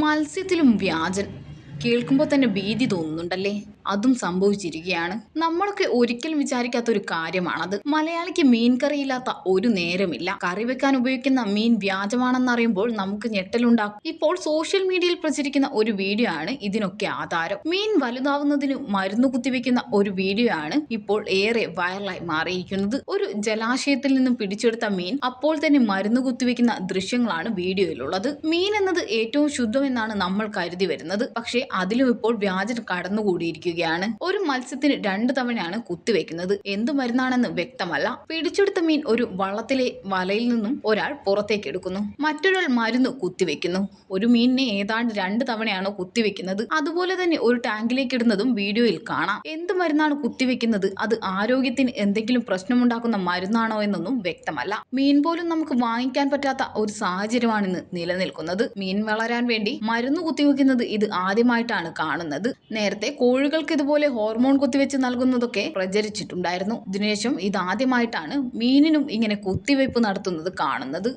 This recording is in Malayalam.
മത്സ്യത്തിലും വ്യാജൻ. കേൾക്കുമ്പോൾ തന്നെ ഭീതി തോന്നുന്നുണ്ടല്ലേ? അതും സംഭവിച്ചിരിക്കുകയാണ്. നമ്മളൊക്കെ ഒരിക്കലും വിചാരിക്കാത്ത ഒരു കാര്യമാണത്. മലയാളിക്ക് മീൻ കറിയില്ലാത്ത ഒരു നേരമില്ല. കറി വെക്കാൻ ഉപയോഗിക്കുന്ന മീൻ വ്യാജമാണെന്നറിയുമ്പോൾ നമുക്ക് ഞെട്ടലുണ്ടാകും. ഇപ്പോൾ സോഷ്യൽ മീഡിയയിൽ പ്രചരിക്കുന്ന ഒരു വീഡിയോ ആണ് ഇതിനൊക്കെ ആധാരം. മീൻ വലുതാവുന്നതിന് മരുന്ന് കുത്തിവെക്കുന്ന ഒരു വീഡിയോ ആണ് ഇപ്പോൾ ഏറെ വൈറലായി മാറിയിരിക്കുന്നത്. ഒരു ജലാശയത്തിൽ നിന്നും പിടിച്ചെടുത്ത മീൻ അപ്പോൾ തന്നെ മരുന്ന് കുത്തിവെക്കുന്ന ദൃശ്യങ്ങളാണ് വീഡിയോയിലുള്ളത്. മീൻ എന്നത് ഏറ്റവും ശുദ്ധമെന്നാണ് നമ്മൾ കരുതി വരുന്നത്. പക്ഷേ അതിലും ഇപ്പോൾ വ്യാജൻ കടന്നുകൂടിയിരിക്കുകയാണ്. ഒരു മത്സ്യത്തിന് 2 തവണയാണ് കുത്തിവെക്കുന്നത്. എന്തു മരുന്നാണെന്ന് വ്യക്തമല്ല. പിടിച്ചെടുത്ത മീൻ ഒരു വള്ളത്തിലെ വലയിൽ നിന്നും ഒരാൾ പുറത്തേക്ക് എടുക്കുന്നു. മറ്റൊരാൾ മരുന്ന് കുത്തിവെക്കുന്നു. ഒരു മീനിനെ ഏതാണ്ട് 2 തവണയാണ് കുത്തിവെക്കുന്നത്. അതുപോലെ തന്നെ ഒരു ടാങ്കിലേക്ക് ഇടുന്നതും വീഡിയോയിൽ കാണാം. എന്ത് മരുന്നാണ് കുത്തിവെക്കുന്നത്? അത് ആരോഗ്യത്തിന് എന്തെങ്കിലും പ്രശ്നമുണ്ടാക്കുന്ന മരുന്നാണോ എന്നൊന്നും വ്യക്തമല്ല. മീൻ പോലും നമുക്ക് വാങ്ങിക്കാൻ പറ്റാത്ത ഒരു സാഹചര്യമാണ് ഇന്ന് നിലനിൽക്കുന്നത്. മീൻ വളരാൻ വേണ്ടി മരുന്ന് കുത്തിവെക്കുന്നത് ഇത് ആദ്യമായിട്ടാണ് കാണുന്നത്. നേരത്തെ കോഴികൾക്ക് ഇതുപോലെ ഹോർമോൺ കുത്തിവെച്ച് നൽകുന്നതൊക്കെ പ്രചരിച്ചിട്ടുണ്ടായിരുന്നു. ഇതിനുശേഷം ഇതാദ്യമായിട്ടാണ് മീനിനും ഇങ്ങനെ കുത്തിവെപ്പ് നടത്തുന്നത് കാണുന്നത്.